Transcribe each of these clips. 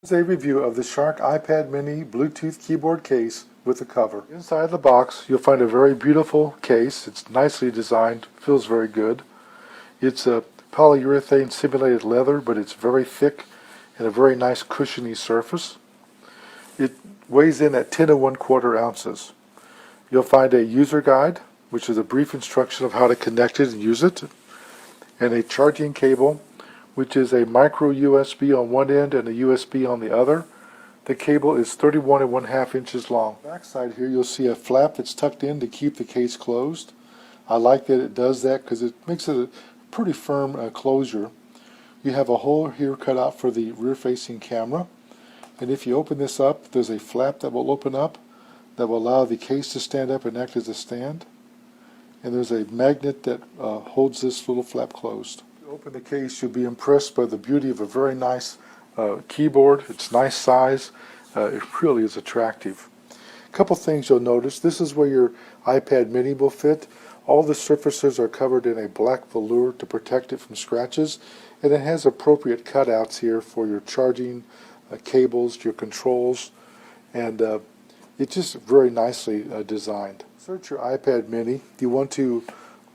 Here's a review of the SHARKK iPad mini Bluetooth keyboard case with the cover. Inside the box you'll find a very beautiful case. It's nicely designed, feels very good. It's a polyurethane simulated leather, but it's very thick and a very nice cushiony surface. It weighs in at 10 1/4 ounces. You'll find a user guide, which is a brief instruction of how to connect it and use it, and a charging cable, which is a micro USB on one end and a USB on the other. The cable is 31 1/2 inches long. Back side here you'll see a flap that's tucked in to keep the case closed. I like that it does that because it makes it a pretty firm closure. You have a hole here cut out for the rear facing camera, and if you open this up there's a flap that will open up that will allow the case to stand up and act as a stand, and there's a magnet that holds this little flap closed. Open the case, you'll be impressed by the beauty of a very nice keyboard. It's nice size. It really is attractive. A couple things you'll notice. This is where your iPad mini will fit. All the surfaces are covered in a black velour to protect it from scratches, and it has appropriate cutouts here for your charging cables, your controls, and it's just very nicely designed. Insert your iPad mini. You want to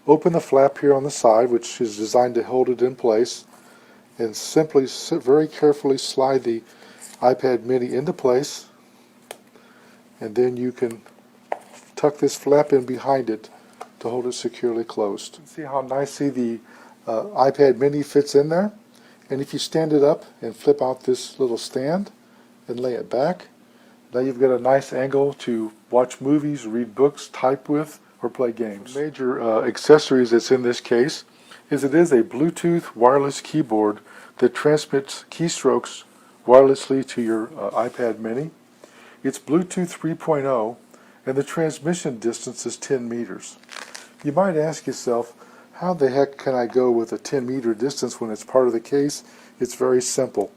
open the flap here on the side, which is designed to hold it in place, and simply very carefully slide the iPad mini into place, and then you can tuck this flap in behind it to hold it securely closed. See how nicely the iPad mini fits in there? And if you stand it up and flip out this little stand and lay it back, now you've got a nice angle to watch movies, read books, type with, or play games. The major accessories that's in this case is it is a Bluetooth wireless keyboard that transmits keystrokes wirelessly to your iPad mini. It's Bluetooth 3.0 and the transmission distance is 10 meters. You might ask yourself, how the heck can I go with a 10-meter distance when it's part of the case? It's very simple.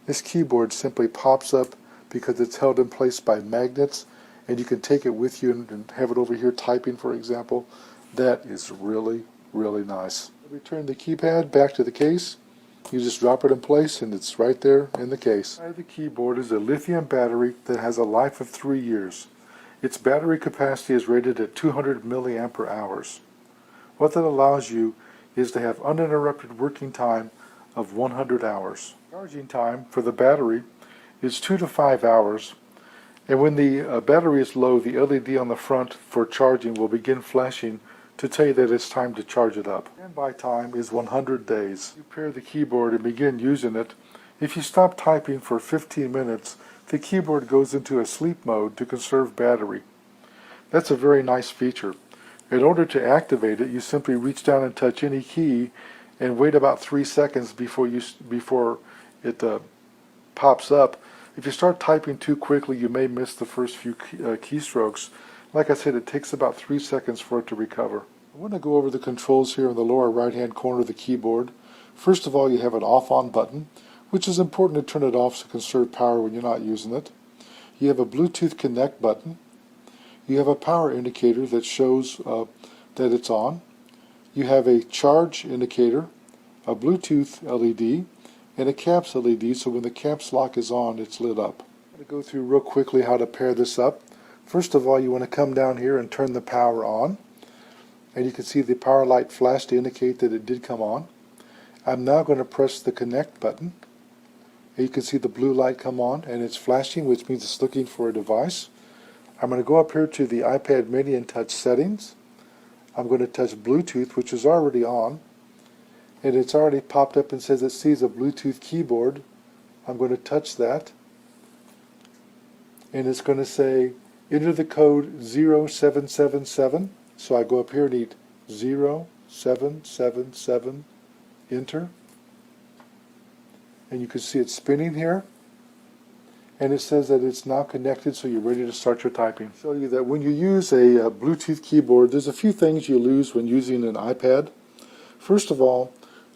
This keyboard simply pops up because it's held in place by magnets, and you can take it with you and have it over here typing, for example. That is really, really nice. Return the keypad back to the case. You just drop it in place and it's right there in the case. Inside the keyboard is a lithium battery that has a life of 3 years. Its battery capacity is rated at 200 milliampere hours. What that allows you is to have uninterrupted working time of 100 hours. Charging time for the battery is 2 to 5 hours. And when the battery is low, the LED on the front for charging will begin flashing to tell you that it's time to charge it up. Standby time is 100 days. You pair the keyboard and begin using it. If you stop typing for 15 minutes, the keyboard goes into a sleep mode to conserve battery. That's a very nice feature. In order to activate it, you simply reach down and touch any key and wait about 3 seconds before it pops up. If you start typing too quickly, you may miss the first few keystrokes. Like I said, it takes about 3 seconds for it to recover. I want to go over the controls here in the lower right-hand corner of the keyboard. First of all, you have an off-on button, which is important to turn it off to conserve power when you're not using it. You have a Bluetooth Connect button. You have a power indicator that shows that it's on. You have a charge indicator, a Bluetooth LED, and a caps LED, so when the caps lock is on, it's lit up. I'm going to go through real quickly how to pair this up. First of all, you want to come down here and turn the power on, and you can see the power light flash to indicate that it did come on. I'm now going to press the connect button, and you can see the blue light come on, and it's flashing, which means it's looking for a device. I'm going to go up here to the iPad mini and touch settings. I'm going to touch Bluetooth, which is already on, and it's already popped up and says it sees a Bluetooth keyboard. I'm going to touch that, and it's going to say enter the code 0777. So I go up here and hit 0777, enter, and you can see it spinning here, and it says that it's now connected, so you're ready to start your typing. I'll show you that when you use a Bluetooth keyboard, there's a few things you lose when using an iPad. First of all,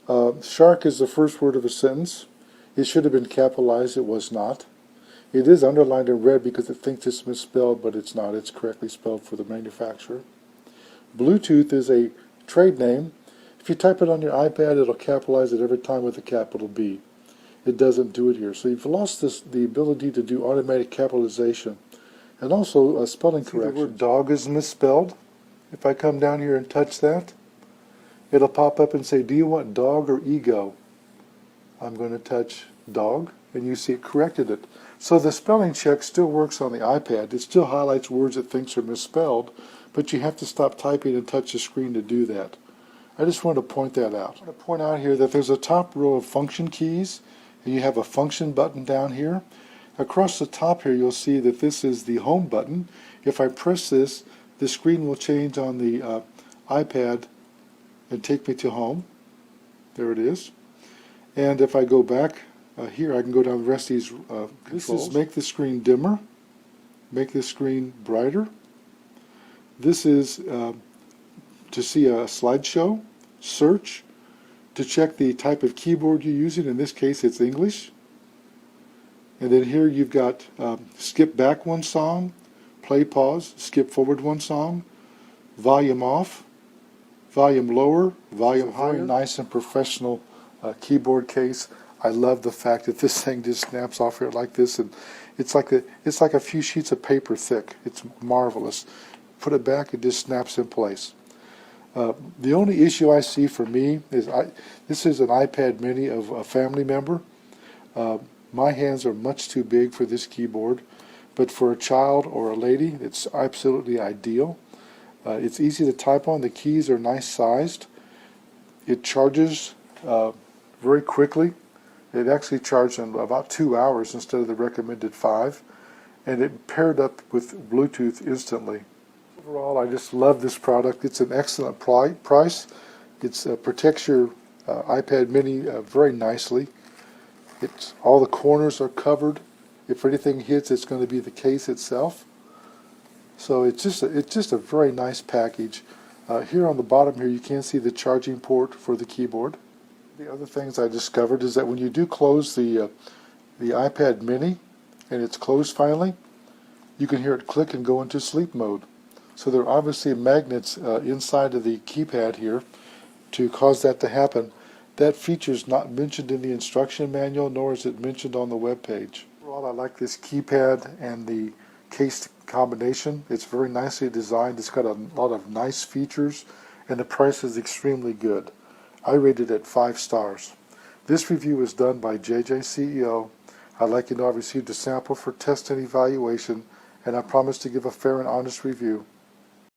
SHARKK is the first word of a sentence. It should have been capitalized. It was not. It is underlined in red because it thinks it's misspelled, but it's not. It's correctly spelled for the manufacturer. Bluetooth is a trade name. If you type it on your iPad, it'll capitalize it every time with a capital B. it doesn't do it here. So you've lost the ability to do automatic capitalization and also spelling correction. The word dog is misspelled. If I come down here and touch that, it'll pop up and say, do you want dog or ego? I'm going to touch dog, and you see it corrected it. So the spelling check still works on the iPad. It still highlights words it thinks are misspelled, but you have to stop typing and touch the screen to do that. I just wanted to point that out. I want to point out here that there's a top row of function keys, and you have a function button down here. Across the top here, you'll see that this is the home button. If I press this, the screen will change on the iPad and take me to home. There it is. And if I go back here, I can go down the rest of these controls. This is make the screen dimmer, make the screen brighter. This is to see a slideshow, search, to check the type of keyboard you're using. In this case, it's English. And then here you've got skip back one song, play pause, skip forward one song, volume off, volume lower, volume higher. Very nice and professional keyboard case. I love the fact that this thing just snaps off here like this, and it's like a few sheets of paper thick. It's marvelous. Put it back, it just snaps in place. The only issue I see for me is this is an iPad mini of a family member. My hands are much too big for this keyboard, but for a child or a lady, it's absolutely ideal. It's easy to type on. The keys are nice sized. It charges very quickly. It actually charged in about 2 hours instead of the recommended 5, and it paired up with Bluetooth instantly. Overall, I just love this product. It's an excellent price. It protects your iPad mini very nicely. All the corners are covered. If anything hits, it's going to be the case itself. So it's just a very nice package. Here on the bottom here, you can see the charging port for the keyboard. The other things I discovered is that when you do close the iPad mini and it's closed finally, you can hear it click and go into sleep mode. So there are obviously magnets inside of the keypad here to cause that to happen. That feature is not mentioned in the instruction manual, nor is it mentioned on the web page. Overall, I like this keypad and the case combination. It's very nicely designed. It's got a lot of nice features, and the price is extremely good. I rated it 5 stars. This review was done by JJ CEO. I'd like you to know I've received a sample for test and evaluation, and I promise to give a fair and honest review.